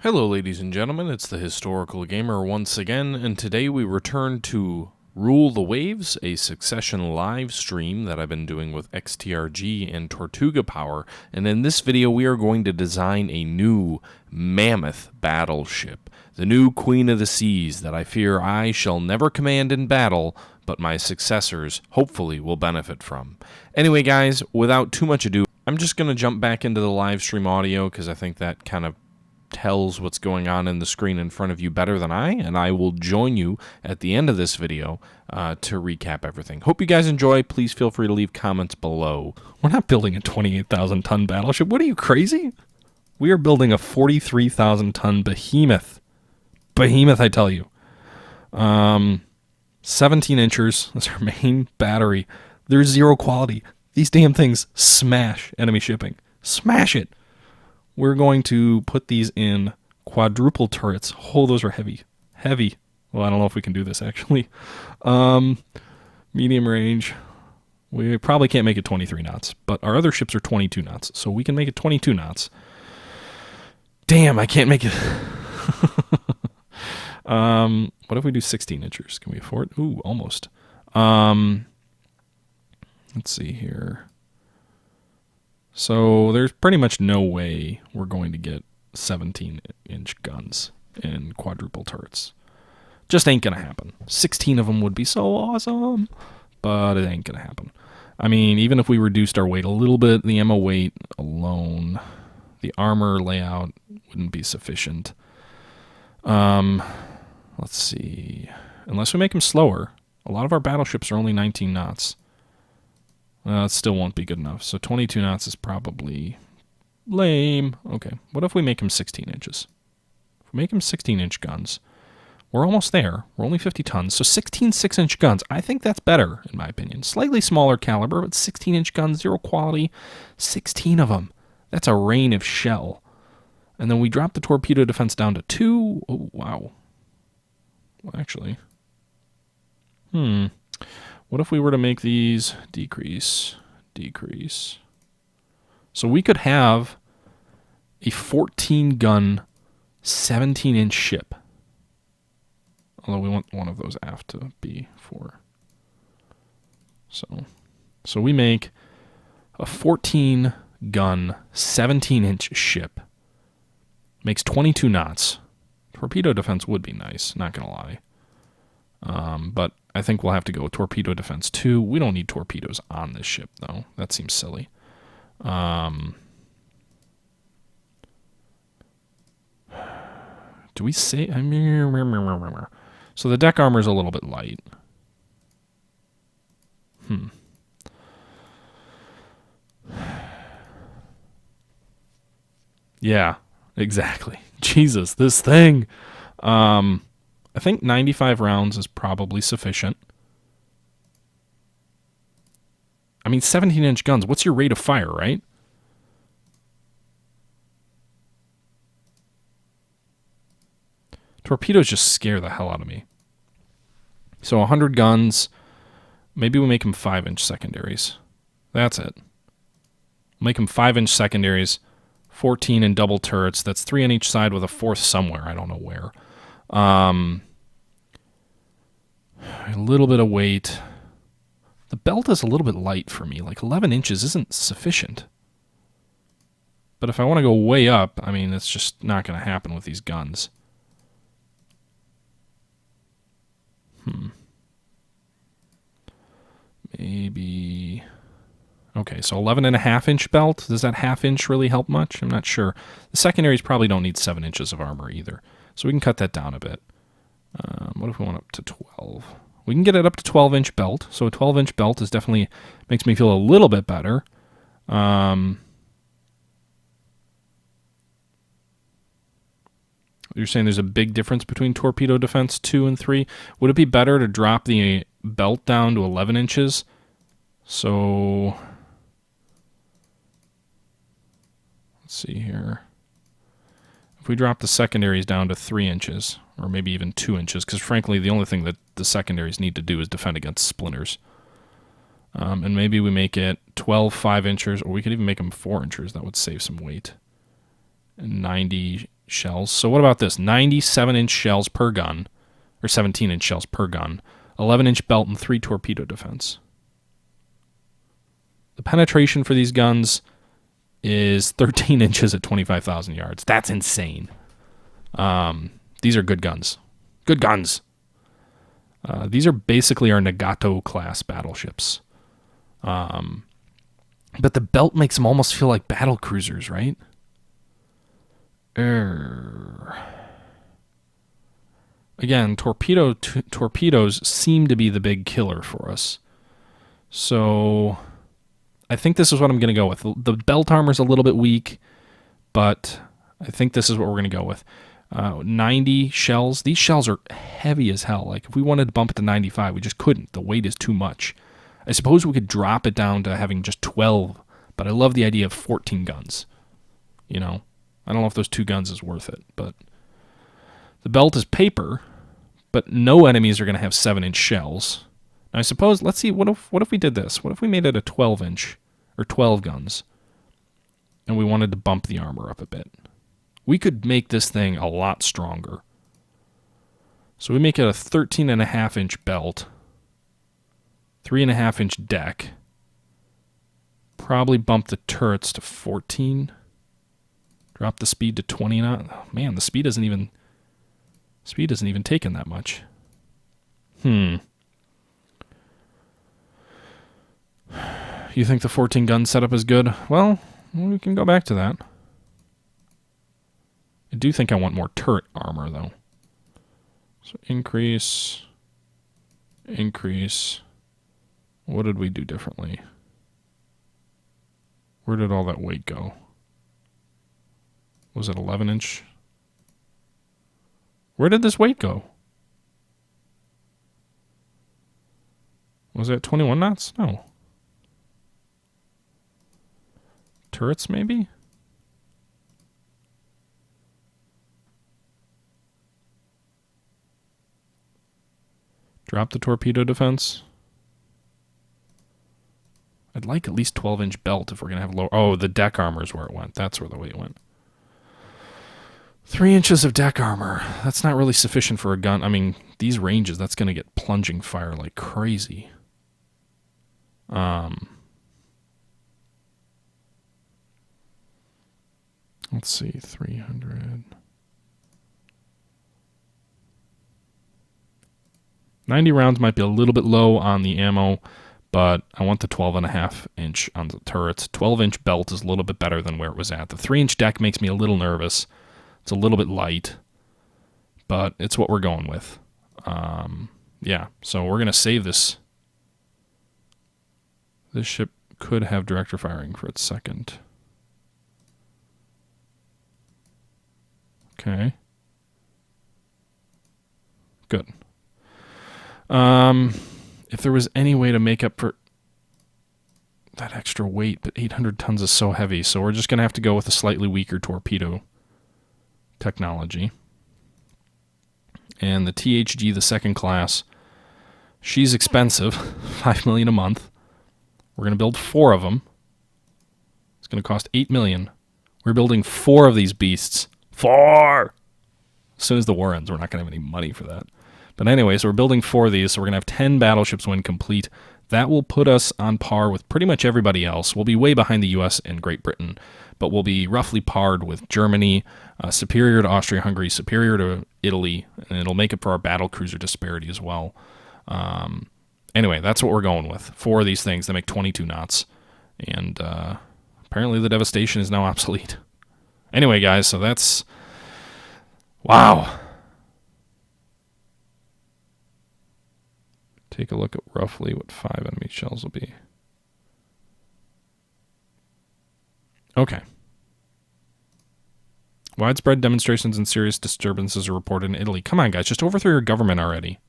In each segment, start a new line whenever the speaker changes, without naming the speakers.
Hello ladies and gentlemen, it's the Historical Gamer once again, and today we return to Rule the Waves, a Succession live stream that I've been doing with XTRG and Tortuga Power, and in this video we are going to design a new mammoth battleship, the new Queen of the Seas that I fear I shall never command in battle, but my successors hopefully will benefit from. Anyway guys, without too much ado, I'm just going to jump back into the live stream audio because I think that kind of tells what's going on in the screen in front of you better than and I will join you at the end of this video to recap everything. Hope you guys enjoy. Please feel free to leave comments below. We're not building a 28,000 ton battleship. What are you, crazy? We are building a 43,000 ton behemoth. Behemoth, I tell you. 17 inches. That's our main battery. There's zero quality. These damn things smash enemy shipping. Smash it. We're going to put these in quadruple turrets. Oh, those are heavy. Heavy. Well, I don't know if we can do this, actually. Medium range. We probably can't make it 23 knots, but our other ships are 22 knots, so we can make it 22 knots. Damn, I can't make it. What if we do 16 inches? Can we afford? Ooh, almost. Let's see here. So there's pretty much no way we're going to get 17-inch guns in quadruple turrets. Just ain't going to happen. 16 of them would be so awesome, but it ain't going to happen. I mean, even if we reduced our weight a little bit, the ammo weight alone, the armor layout wouldn't be sufficient. Let's see. Unless we make them slower. A lot of our battleships are only 19 knots. It still won't be good enough. So 22 knots is probably lame. Okay, what if we make them 16 inches? If we make them 16-inch guns, we're almost there. We're only 50 tons, so 16 6-inch guns. I think that's better, in my opinion. Slightly smaller caliber, but 16-inch guns, zero quality, 16 of them. That's a rain of shell. And then we drop the torpedo defense down to 2. Oh, wow. Well, actually. What if we were to make these decrease? So we could have a 14-gun, 17-inch ship. Although we want one of those aft to be for. So we make a 14-gun, 17-inch ship. Makes 22 knots. Torpedo defense would be nice, not going to lie. But I think we'll have to go torpedo defense 2. We don't need torpedoes on this ship, though. That seems silly. Do we say... So the deck armor is a little bit light. Yeah, exactly. Jesus, this thing... I think 95 rounds is probably sufficient. I mean, 17-inch guns. What's your rate of fire, right? Torpedoes just scare the hell out of me. So 100 guns. Maybe we make them 5-inch secondaries. That's it. Make them 5-inch secondaries. 14 in double turrets. That's 3 on each side with a 4th somewhere. I don't know where. A little bit of weight. The belt is a little bit light for me. Like 11 inches isn't sufficient. But if I want to go way up, I mean, it's just not going to happen with these guns. Maybe... Okay, so 11.5-inch belt. Does that half-inch really help much? I'm not sure. The secondaries probably don't need 7 inches of armor either. So we can cut that down a bit. What if we went up to 12? We can get it up to 12-inch belt. So a 12-inch belt is definitely makes me feel a little bit better. You're saying there's a big difference between torpedo defense 2 and 3. Would it be better to drop the belt down to 11 inches? So let's see here. If we drop the secondaries down to 3 inches, or maybe even 2 inches, because frankly, the only thing that the secondaries need to do is defend against splinters. And maybe we make it 12 5 inches, or we could even make them 4 inches. That would save some weight. And 90 shells. So what about this? 97-inch shells per gun, or 17-inch shells per gun, 11-inch belt, and 3 torpedo defense. The penetration for these guns is 13 inches at 25,000 yards. That's insane. These are good guns. Good guns. These are basically our Nagato class battleships. But the belt makes them almost feel like battle cruisers, right? Again, torpedoes seem to be the big killer for us. So I think this is what I'm going to go with. The belt armor is a little bit weak, but I think this is what we're going to go with. 90 shells. These shells are heavy as hell. Like, if we wanted to bump it to 95, we just couldn't. The weight is too much. I suppose we could drop it down to having just 12, but I love the idea of 14 guns. You know, I don't know if those 2 guns is worth it, but the belt is paper, but no enemies are going to have 7-inch shells. Now, I suppose, let's see, what if we did this? What if we made it a 12-inch, or 12 guns, and we wanted to bump the armor up a bit? We could make this thing a lot stronger. So we make it a 13.5-inch belt, 3.5-inch deck, probably bump the turrets to 14, drop the speed to 20 knots. Oh, man, the speed isn't even taking that much. You think the 14 gun setup is good? Well, we can go back to that. I do think I want more turret armor, though. So increase. What did we do differently? Where did all that weight go? Was it 11-inch? Where did this weight go? Was it 21 knots? No. Turrets, maybe? Drop the torpedo defense. I'd like at least 12-inch belt if we're going to have lower... Oh, the deck armor is where it went. That's where the weight went. 3 inches of deck armor. That's not really sufficient for a gun. I mean, these ranges, that's going to get plunging fire like crazy. Let's see, 300... 90 rounds might be a little bit low on the ammo, but I want the 12.5-inch on the turrets. 12-inch belt is a little bit better than where it was at. The 3-inch deck makes me a little nervous. It's a little bit light, but it's what we're going with. Yeah, so we're going to save this. This ship could have director firing for its second. Okay. Good. If there was any way to make up for that extra weight, but 800 tons is so heavy, so we're just going to have to go with a slightly weaker torpedo technology. And the THG, the second class, she's expensive, $5 million a month. We're going to build 4 of them. It's going to cost $8 million. We're building 4 of these beasts. 4! As soon as the war ends, we're not going to have any money for that. But anyway, so we're building 4 of these, so we're going to have 10 battleships when complete. That will put us on par with pretty much everybody else. We'll be way behind the U.S. and Great Britain, but we'll be roughly parred with Germany, superior to Austria-Hungary, superior to Italy, and it'll make up for our battle cruiser disparity as well. Anyway, that's what we're going with. 4 of these things that make 22 knots, and apparently the Devastation is now obsolete. Anyway, guys, so that's... Wow. Take a look at roughly what 5 enemy shells will be. Okay. Widespread demonstrations and serious disturbances are reported in Italy. Come on, guys, just overthrow your government already.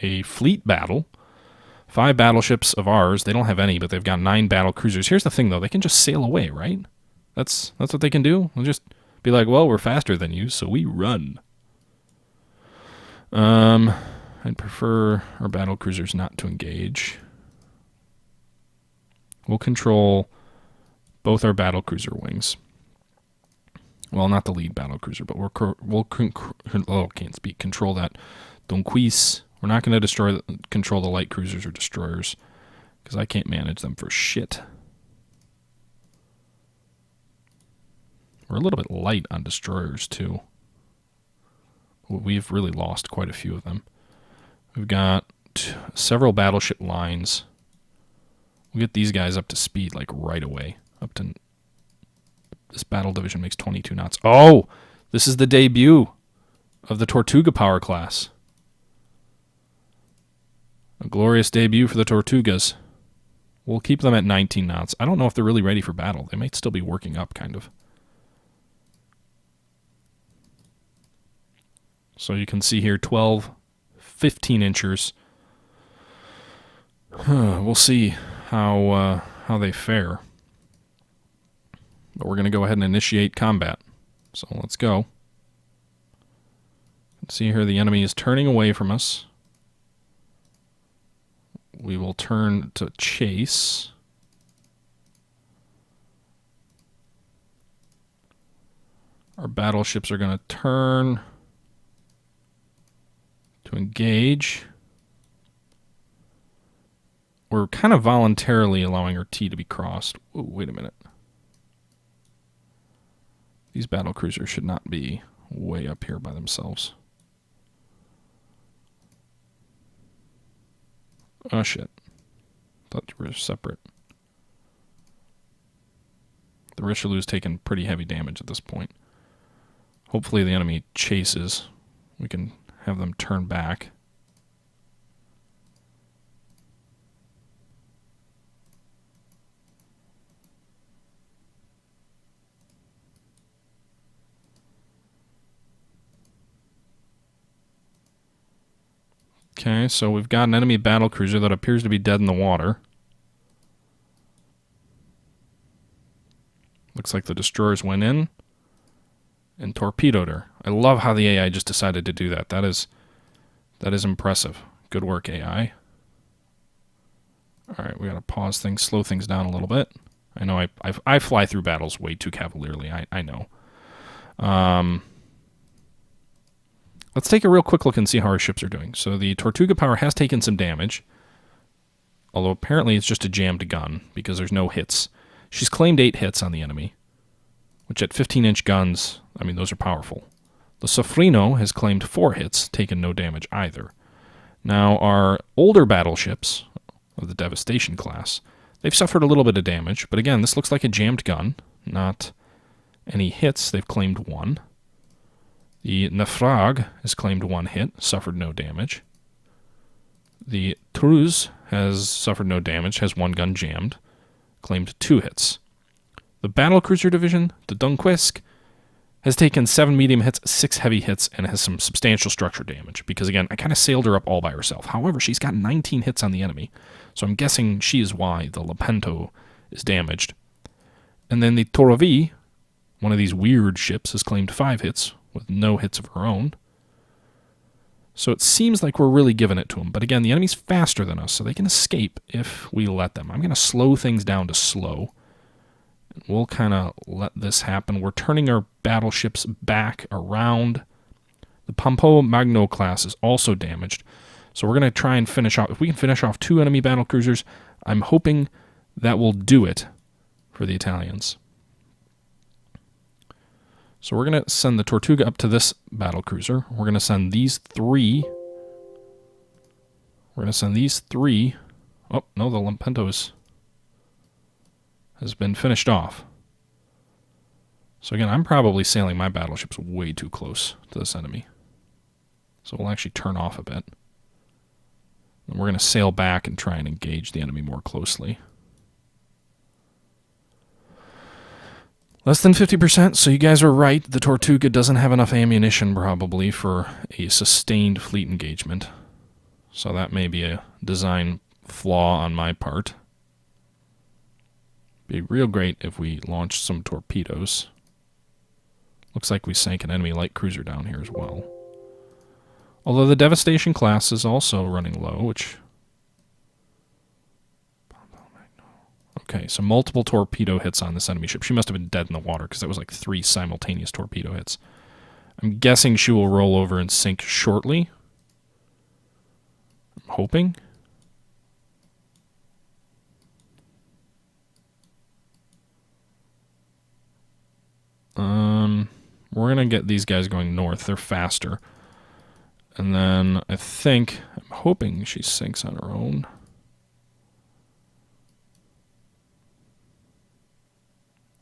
A fleet battle. 5 battleships of ours. They don't have any, but they've got 9 battle cruisers. Here's the thing, though. They can just sail away, right? That's what they can do. They'll just be like, well, we're faster than you, so we run. I'd prefer our battle cruisers not to engage. We'll control both our battlecruiser wings. Well, not the lead battlecruiser, but can't speak. Control that Donquis. We're not going to control the light cruisers or destroyers because I can't manage them for shit. We're a little bit light on destroyers too. We've really lost quite a few of them. We've got several battleship lines. We'll get these guys up to speed like right away. Up to this battle division makes 22 knots. Oh, this is the debut of the Tortuga power class. A glorious debut for the Tortugas. We'll keep them at 19 knots. I don't know if they're really ready for battle. They might still be working up, kind of. So you can see here 12, 15 inchers. We'll see how they fare. But we're going to go ahead and initiate combat. So let's go. See here the enemy is turning away from us. We will turn to chase. Our battleships are going to turn to engage. We're kind of voluntarily allowing our T to be crossed. Ooh, wait a minute. These battlecruisers should not be way up here by themselves. Oh shit. Thought you were separate. The Richelieu's taken pretty heavy damage at this point. Hopefully the enemy chases. We can have them turn back. Okay, so we've got an enemy battlecruiser that appears to be dead in the water. Looks like the destroyers went in and torpedoed her. I love how the AI just decided to do that. That is impressive. Good work, AI. All right, we got to pause things, slow things down a little bit. I know I fly through battles way too cavalierly. I know. Let's take a real quick look and see how our ships are doing. So the Tortuga power has taken some damage, although apparently it's just a jammed gun because there's no hits. She's claimed 8 hits on the enemy, which at 15-inch guns, I mean, those are powerful. The Sofrino has claimed 4 hits, taken no damage either. Now, our older battleships of the Devastation class, they've suffered a little bit of damage, but again, this looks like a jammed gun, not any hits. They've claimed 1. The Naufrag has claimed 1 hit, suffered no damage. The Toulouse has suffered no damage, has 1 gun jammed, claimed 2 hits. The Battlecruiser Division, the Dunkirk, has taken 7 medium hits, 6 heavy hits, and has some substantial structure damage. Because again, I kind of sailed her up all by herself. However, she's got 19 hits on the enemy, so I'm guessing she is why the Lepanto is damaged. And then the Torovi, one of these weird ships, has claimed 5 hits, with no hits of her own. So it seems like we're really giving it to them. But again, the enemy's faster than us, so they can escape if we let them. I'm going to slow things down to slow. We'll kind of let this happen. We're turning our battleships back around. The Pompo Magno class is also damaged. So we're going to try and finish off. If we can finish off 2 enemy battlecruisers, I'm hoping that will do it for the Italians. So we're going to send the Tortuga up to this battlecruiser. We're going to send these 3. We're going to send these 3. Oh, no, the Lampentos has been finished off. So again, I'm probably sailing my battleships way too close to this enemy. So we'll actually turn off a bit. And we're going to sail back and try and engage the enemy more closely. Less than 50%, so you guys are right. The Tortuga doesn't have enough ammunition, probably, for a sustained fleet engagement. So that may be a design flaw on my part. Be real great if we launched some torpedoes. Looks like we sank an enemy light cruiser down here as well. Although the Devastation class is also running low, which... Okay, so multiple torpedo hits on this enemy ship. She must have been dead in the water because that was like 3 simultaneous torpedo hits. I'm guessing she will roll over and sink shortly. I'm hoping. We're going to get these guys going north. They're faster. And then I'm hoping she sinks on her own.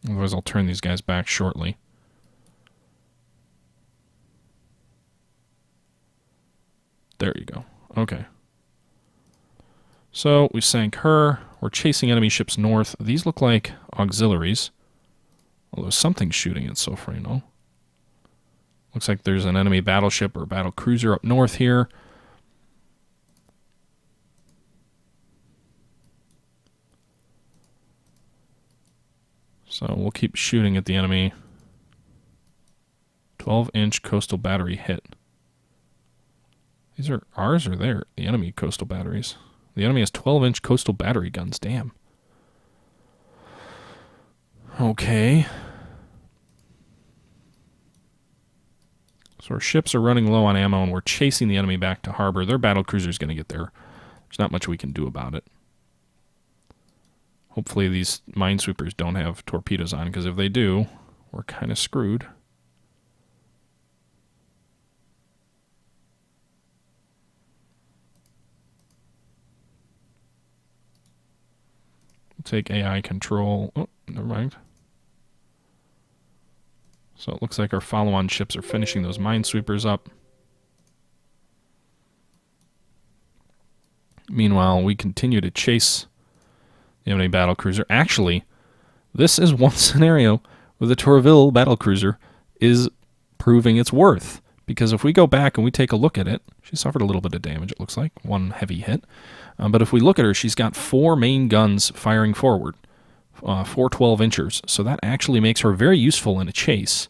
Otherwise, I'll turn these guys back shortly. There you go. Okay. So we sank her. We're chasing enemy ships north. These look like auxiliaries. Although something's shooting at Sofrino. Looks like there's an enemy battleship or battle cruiser up north here. So we'll keep shooting at the enemy. 12-inch coastal battery hit. These are ours or their? The enemy coastal batteries. The enemy has 12-inch coastal battery guns. Damn. Okay. So our ships are running low on ammo, and we're chasing the enemy back to harbor. Their battle cruiser's going to get there. There's not much we can do about it. Hopefully these minesweepers don't have torpedoes on, because if they do, we're kind of screwed. We'll take AI control. Oh, never mind. So it looks like our follow-on ships are finishing those minesweepers up. Meanwhile, we continue to chase the enemy battlecruiser. Actually, this is one scenario where the Tourville battlecruiser is proving its worth. Because if we go back and we take a look at it, she suffered a little bit of damage, it looks like. 1 heavy hit. But if we look at her, she's got 4 main guns firing forward. 4 12-inchers. So that actually makes her very useful in a chase.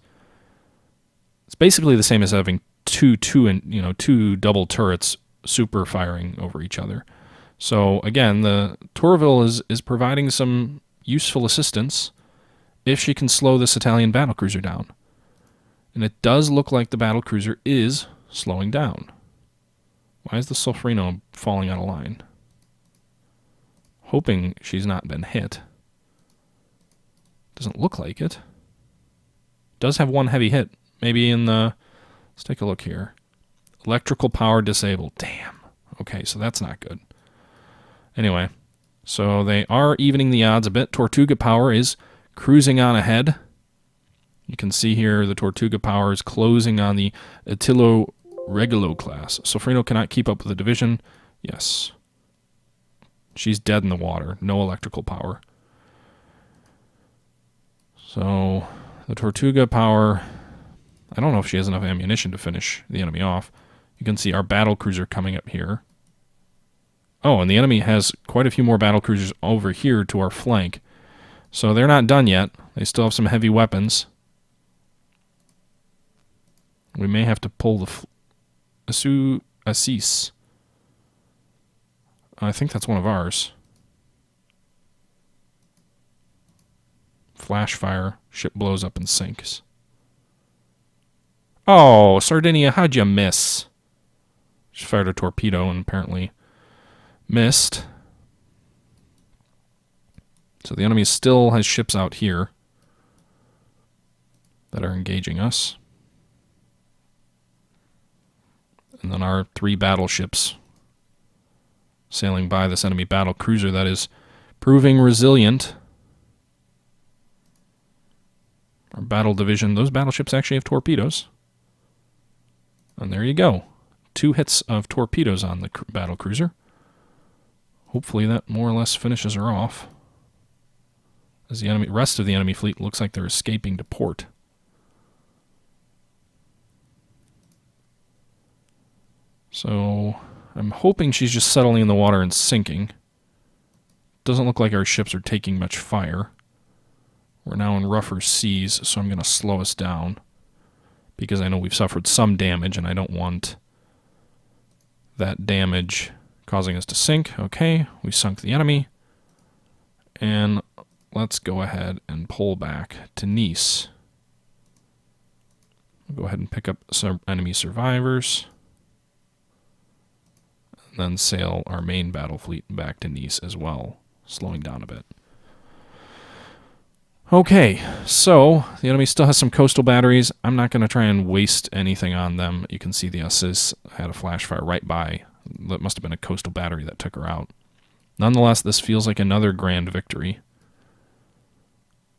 It's basically the same as having two double turrets super firing over each other. So again, the Tourville is providing some useful assistance if she can slow this Italian battlecruiser down. And it does look like the battlecruiser is slowing down. Why is the Sofrino falling out of line? Hoping she's not been hit. Doesn't look like it. Does have 1 heavy hit. Maybe in the... Let's take a look here. Electrical power disabled. Damn. Okay, so that's not good. Anyway, so they are evening the odds a bit. Tortuga power is cruising on ahead. You can see here the Tortuga power is closing on the Attilio Regulo class. Sofrino cannot keep up with the division. Yes. She's dead in the water. No electrical power. So the Tortuga power... I don't know if she has enough ammunition to finish the enemy off. You can see our battlecruiser coming up here. Oh, and the enemy has quite a few more battlecruisers over here to our flank. So they're not done yet. They still have some heavy weapons. We may have to pull the Assis. I think that's one of ours. Flash fire. Ship blows up and sinks. Oh, Sardinia, how'd you miss? She fired a torpedo and apparently missed. So the enemy still has ships out here that are engaging us. And then our 3 battleships sailing by this enemy battle cruiser that is proving resilient. Our battle division, those battleships actually have torpedoes. And there you go. 2 hits of torpedoes on the battle cruiser. Hopefully that more or less finishes her off. As the rest of the enemy fleet looks like they're escaping to port. So I'm hoping she's just settling in the water and sinking. Doesn't look like our ships are taking much fire. We're now in rougher seas, so I'm going to slow us down. Because I know we've suffered some damage, and I don't want that damage causing us to sink. Okay, we sunk the enemy. And let's go ahead and pull back to Nice. We'll go ahead and pick up some enemy survivors. And then sail our main battle fleet back to Nice as well, slowing down a bit. Okay, so the enemy still has some coastal batteries. I'm not going to try and waste anything on them. You can see the SS had a flash fire right by. That must have been a coastal battery that took her out. Nonetheless, this feels like another grand victory.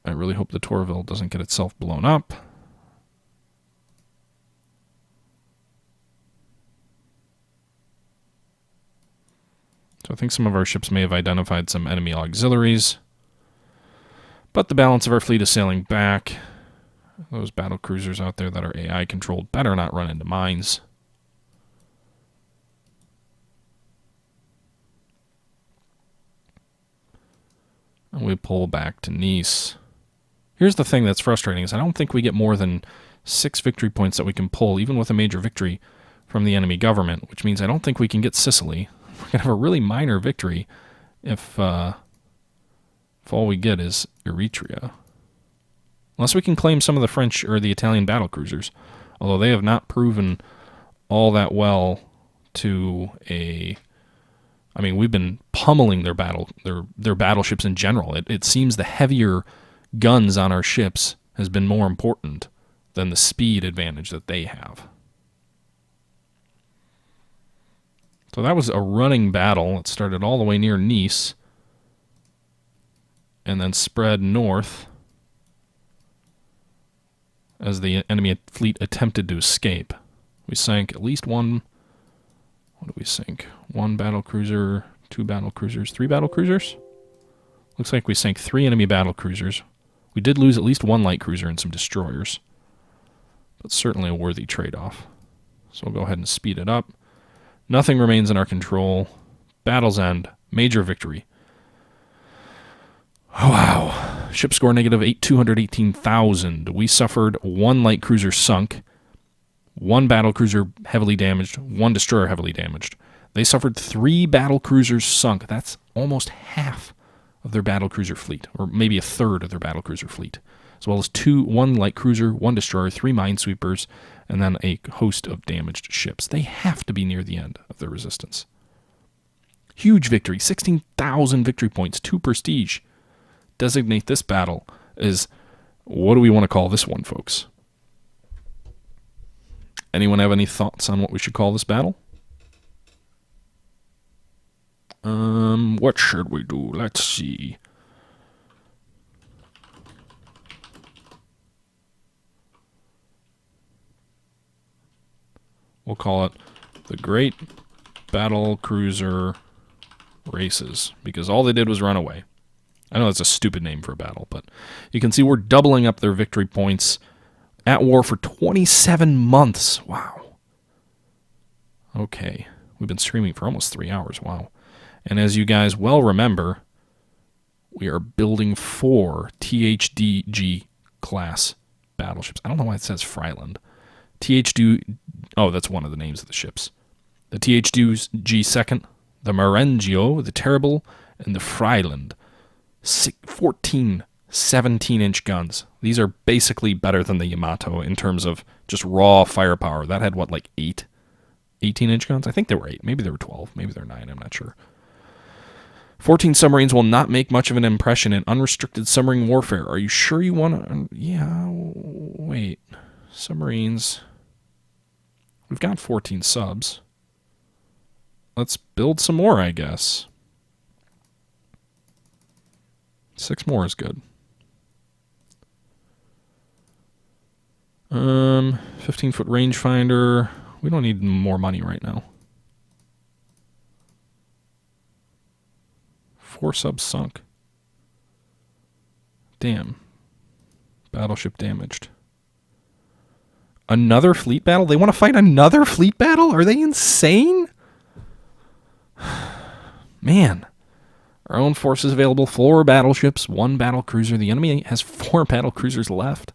I really hope the Tourville doesn't get itself blown up. So I think some of our ships may have identified some enemy auxiliaries. But the balance of our fleet is sailing back. Those battle cruisers out there that are AI controlled better not run into mines. And we pull back to Nice. Here's the thing that's frustrating is I don't think we get more than 6 victory points that we can pull, even with a major victory from the enemy government, which means I don't think we can get Sicily. We're going to have a really minor victory if all we get is Eritrea. Unless we can claim some of the French or the Italian battle cruisers, although they have not proven all that well to a... I mean, we've been pummeling their battleships in general. It seems the heavier guns on our ships has been more important than the speed advantage that they have. So that was a running battle. It started all the way near Nice and then spread north as the enemy fleet attempted to escape. We sank at least one... What did we sink? 1 battle cruiser, 2 battle cruisers, 3 battle cruisers? Looks like we sank 3 enemy battle cruisers. We did lose at least 1 light cruiser and some destroyers. But certainly a worthy trade-off. So we'll go ahead and speed it up. Nothing remains in our control. Battle's end. Major victory. Oh, wow. Ship score negative 218,000. We suffered 1 light cruiser sunk. 1 battle cruiser heavily damaged, 1 destroyer heavily damaged. They suffered 3 battle cruisers sunk. That's almost half of their battle cruiser fleet, or maybe a third of their battle cruiser fleet, as well as 1 light cruiser, 1 destroyer, 3 minesweepers, and then a host of damaged ships. They have to be near the end of their resistance. Huge victory, 16,000 victory points, 2 prestige. Designate this battle as, what do we want to call this one, folks? Anyone have any thoughts on what we should call this battle? What should we do? Let's see. We'll call it the Great Battle Cruiser Races, because all they did was run away. I know that's a stupid name for a battle, but you can see we're doubling up their victory points at war for 27 months. Wow. Okay. We've been streaming for almost 3 hours. Wow. And as you guys well remember, we are building 4 THDG class battleships. I don't know why it says Fryland. Oh, that's one of the names of the ships. The THDG second, the Marengio, the Terrible, and the Fryland. 14 17-inch guns. These are basically better than the Yamato in terms of just raw firepower. That had, what, like 8 18-inch guns? I think there were 8. Maybe there were 12. Maybe there were 9. I'm not sure. 14 submarines will not make much of an impression in unrestricted submarine warfare. Are you sure you want to... Yeah, wait. Submarines. We've got 14 subs. Let's build some more, I guess. 6 more is good. 15-foot rangefinder. We don't need more money right now. 4 subs sunk. Damn. Battleship damaged. Another fleet battle? They want to fight another fleet battle? Are they insane? Man. Our own forces available, 4 battleships, 1 battle cruiser. The enemy has 4 battle cruisers left.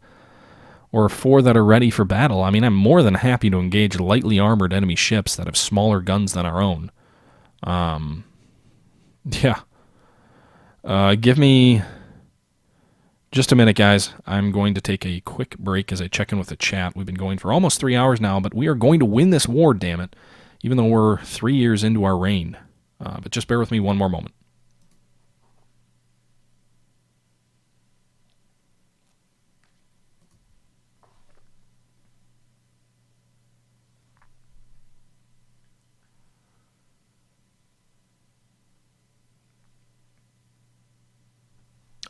Or 4 that are ready for battle. I mean, I'm more than happy to engage lightly armored enemy ships that have smaller guns than our own. Yeah. Give me Just a minute, guys. I'm going to take a quick break as I check in with the chat. We've been going for almost 3 hours now, but we are going to win this war, damn it, even though we're 3 years into our reign. But just bear with me one more moment.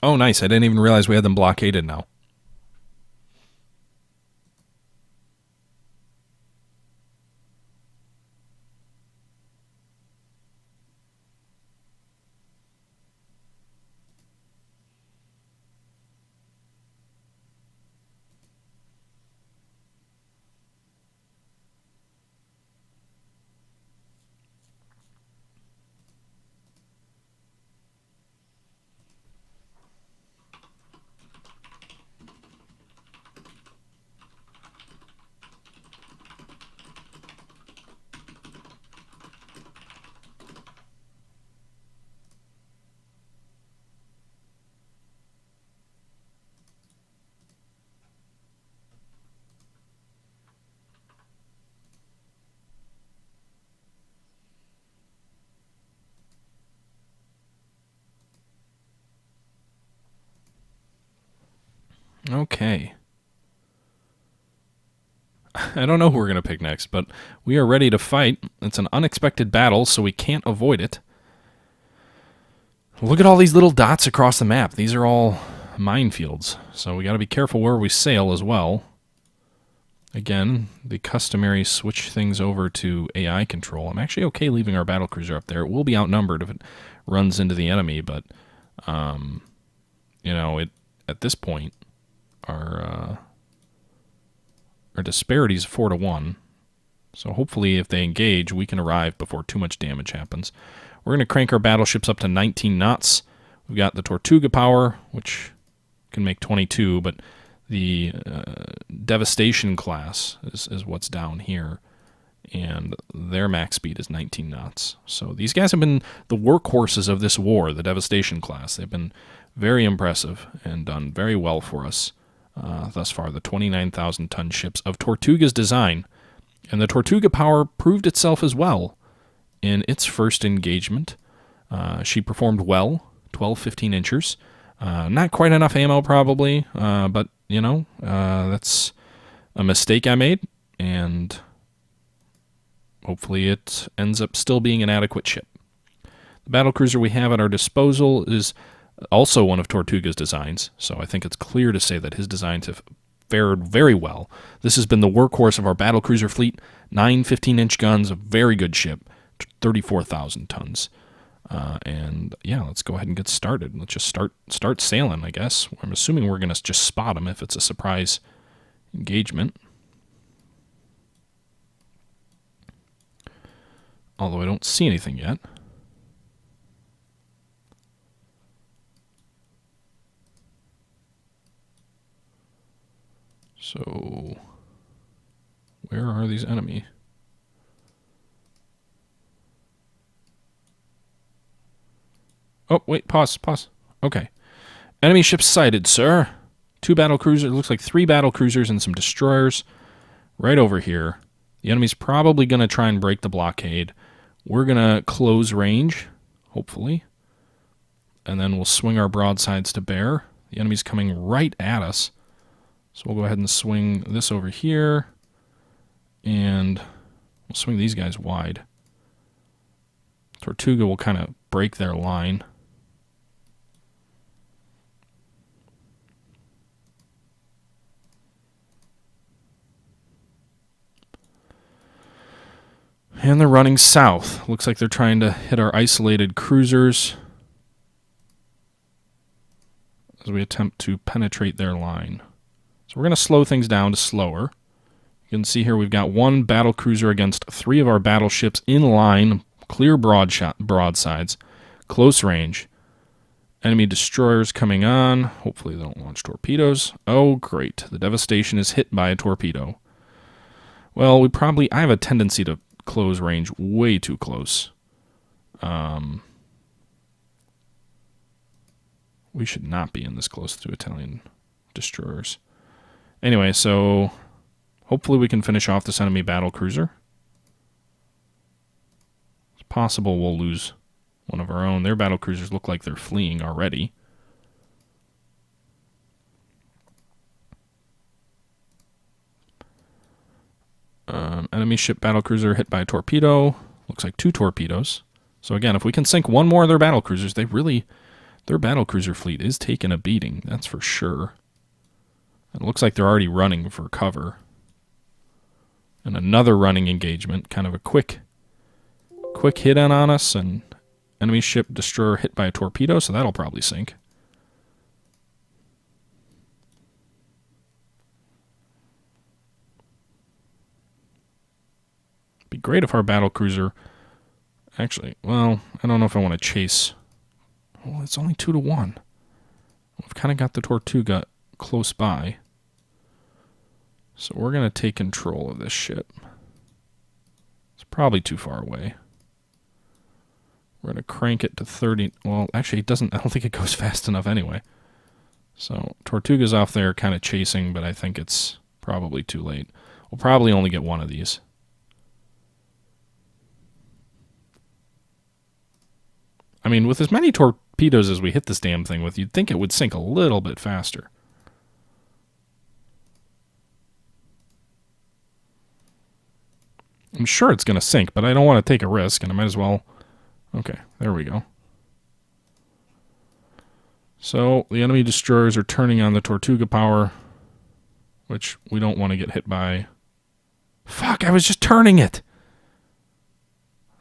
Oh, nice. I didn't even realize we had them blockaded now. Okay. I don't know who we're going to pick next, but we are ready to fight. It's an unexpected battle, so we can't avoid it. Look at all these little dots across the map. These are all minefields, so we got to be careful where we sail as well. Again, the customary switch things over to AI control. I'm actually okay leaving our battlecruiser up there. It will be outnumbered if it runs into the enemy, but you know, at this point, our disparity is 4-1. So hopefully, if they engage, we can arrive before too much damage happens. We're going to crank our battleships up to 19 knots. We've got the Tortuga power, which can make 22, but the Devastation class is what's down here, and their max speed is 19 knots. So these guys have been the workhorses of this war, the Devastation class. They've been very impressive and done very well for us thus far. The 29,000-ton ships of Tortuga's design, and the Tortuga power proved itself as well in its first engagement. She performed well, 12-15 inchers. Not quite enough ammo, probably, but, you know, that's a mistake I made, and hopefully it ends up still being an adequate ship. The battlecruiser we have at our disposal is also one of Tortuga's designs, so I think it's clear to say that his designs have fared very well. This has been the workhorse of our battlecruiser fleet, 9 15-inch guns, a very good ship, 34,000 tons. And yeah, let's go ahead and get started. Let's just start sailing, I guess. I'm assuming we're going to just spot them if it's a surprise engagement. Although I don't see anything yet. So, where are these enemy? Oh, wait, pause. Okay. Enemy ship sighted, sir. 2 battlecruisers, it looks like 3 battlecruisers and some destroyers right over here. The enemy's probably going to try and break the blockade. We're going to close range, hopefully. And then we'll swing our broadsides to bear. The enemy's coming right at us. So we'll go ahead and swing this over here. And we'll swing these guys wide. Tortuga will kind of break their line. And they're running south. Looks like they're trying to hit our isolated cruisers as we attempt to penetrate their line. So we're going to slow things down to slower. You can see here we've got 1 battle cruiser against 3 of our battleships in line, clear broadsides, close range. Enemy destroyers coming on. Hopefully they don't launch torpedoes. Oh, great. The Devastation is hit by a torpedo. Well, I have a tendency to close range way too close. we should not be in this close to Italian destroyers. Anyway, so hopefully we can finish off this enemy battle cruiser. It's possible we'll lose one of our own. Their battle cruisers look like they're fleeing already. Enemy ship battle cruiser hit by a torpedo. Looks like 2 torpedoes. So again, if we can sink one more of their battle cruisers, their battle cruiser fleet is taking a beating, that's for sure. It looks like they're already running for cover. And another running engagement, kind of a quick hit on us, and enemy ship destroyer hit by a torpedo, so that'll probably sink. Be great if our battle cruiser... Actually, well, I don't know if I want to chase... Well, it's only 2-1. We've kind of got the Tortuga close by. So we're going to take control of this ship. It's probably too far away. We're going to crank it to 30... Well, actually, it doesn't... I don't think it goes fast enough anyway. So Tortuga's off there kind of chasing, but I think it's probably too late. We'll probably only get one of these. I mean, with as many torpedoes as we hit this damn thing with, you'd think it would sink a little bit faster. I'm sure it's going to sink, but I don't want to take a risk, and I might as well... Okay, there we go. So, the enemy destroyers are turning on the Tortuga power, which we don't want to get hit by. Fuck, I was just turning it!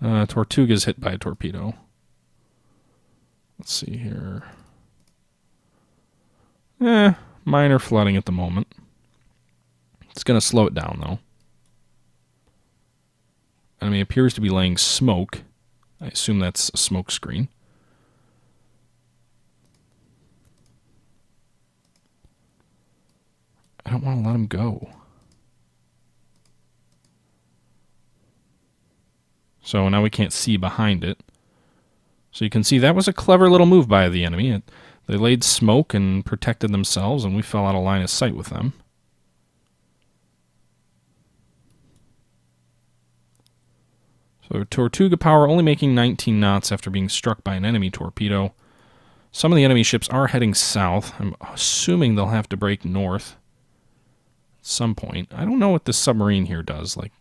Tortuga's hit by a torpedo. Let's see here. Minor flooding at the moment. It's going to slow it down, though. Enemy appears to be laying smoke. I assume that's a smoke screen. I don't want to let him go. So now we can't see behind it. So you can see that was a clever little move by the enemy. They laid smoke and protected themselves, and we fell out of line of sight with them. So Tortuga power only making 19 knots after being struck by an enemy torpedo. Some of the enemy ships are heading south. I'm assuming they'll have to break north at some point. I don't know what this submarine here does. Like,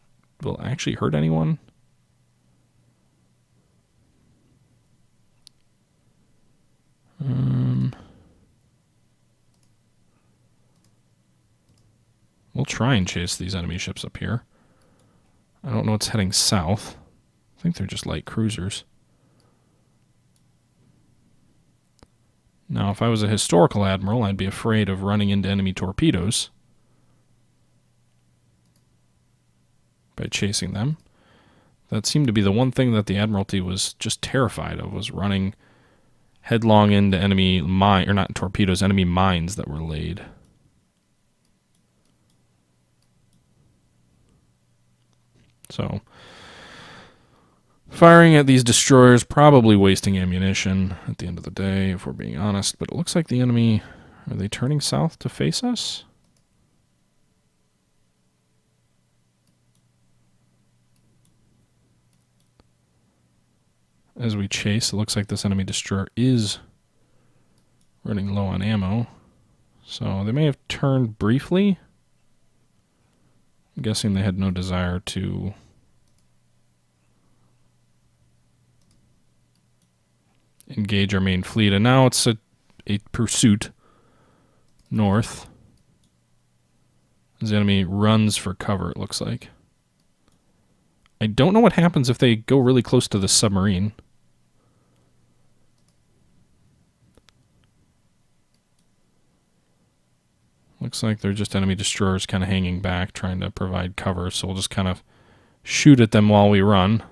will it actually hurt anyone? We'll try and chase these enemy ships up here. I don't know what's heading south. I think they're just light cruisers. Now, if I was a historical admiral, I'd be afraid of running into enemy torpedoes by chasing them. That seemed to be the one thing that the Admiralty was just terrified of, was running headlong into enemy mine, or not torpedoes, enemy mines that were laid. So, firing at these destroyers, probably wasting ammunition at the end of the day, if we're being honest. But it looks like the enemy, are they turning south to face us? As we chase, it looks like this enemy destroyer is running low on ammo. So they may have turned briefly. I'm guessing they had no desire to engage our main fleet. And now it's a pursuit north. As the enemy runs for cover, it looks like. I don't know what happens if they go really close to the submarine. Looks like they're just enemy destroyers kind of hanging back, trying to provide cover, so we'll just kind of shoot at them while we run.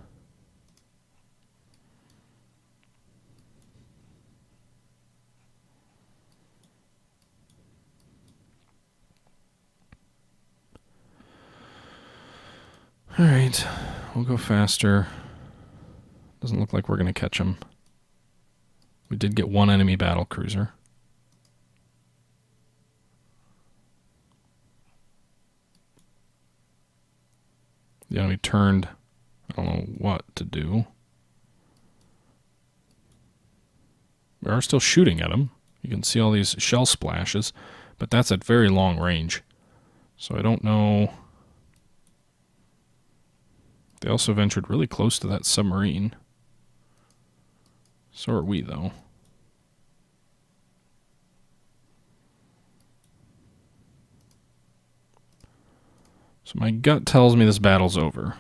Alright, we'll go faster. Doesn't look like we're going to catch them. We did get one enemy battle cruiser. The enemy turned. I don't know what to do. We are still shooting at them. You can see all these shell splashes, but that's at very long range. So I don't know. They also ventured really close to that submarine. So are we, though. So my gut tells me this battle's over.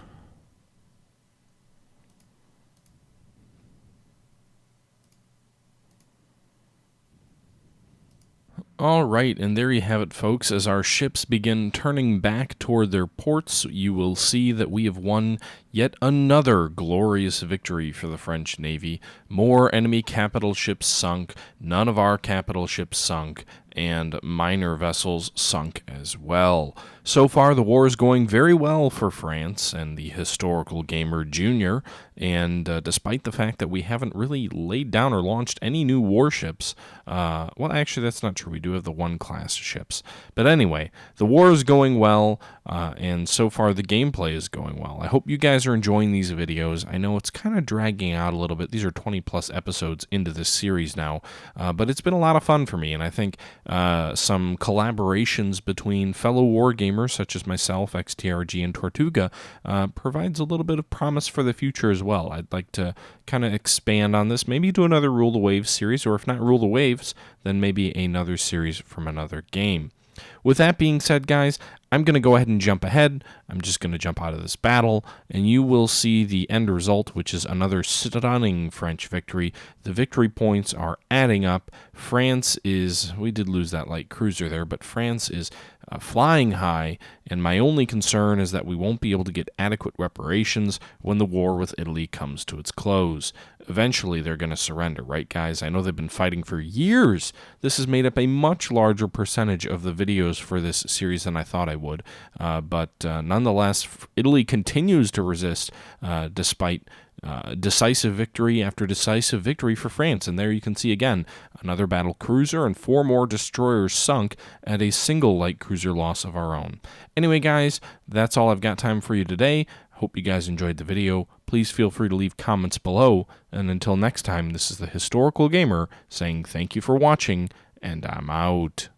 All right, and there you have it, folks. As our ships begin turning back toward their ports, you will see that we have won yet another glorious victory for the French Navy. More enemy capital ships sunk, none of our capital ships sunk, and minor vessels sunk as well. So far, the war is going very well for France and the historical gamer Junior, and despite the fact that we haven't really laid down or launched any new warships, well, actually, that's not true. We do have the one-class ships. But anyway, the war is going well, and so far the gameplay is going well. I hope you guys are enjoying these videos. I know it's kind of dragging out a little bit. These are 20-plus episodes into this series now, but it's been a lot of fun for me, and I think some collaborations between fellow wargamers such as myself, XTRG, and Tortuga provides a little bit of promise for the future as well. I'd like to kind of expand on this, maybe do another Rule the Waves series, or if not Rule the Waves, then maybe another series from another game. With that being said, guys, I'm going to go ahead and jump ahead. I'm just going to jump out of this battle, and you will see the end result, which is another stunning French victory. The victory points are adding up. France is, we did lose that light cruiser there, but France is flying high, and my only concern is that we won't be able to get adequate reparations when the war with Italy comes to its close. Eventually, they're going to surrender, right, guys? I know they've been fighting for years. This has made up a much larger percentage of the videos for this series than I thought I would, but nonetheless, Italy continues to resist despite decisive victory after decisive victory for France. And there you can see again another battle cruiser and 4 more destroyers sunk at a single light cruiser loss of our own. Anyway, guys, that's all I've got time for you today. Hope you guys enjoyed the video. Please feel free to leave comments below. And until next time, this is the Historical Gamer saying thank you for watching, and I'm out.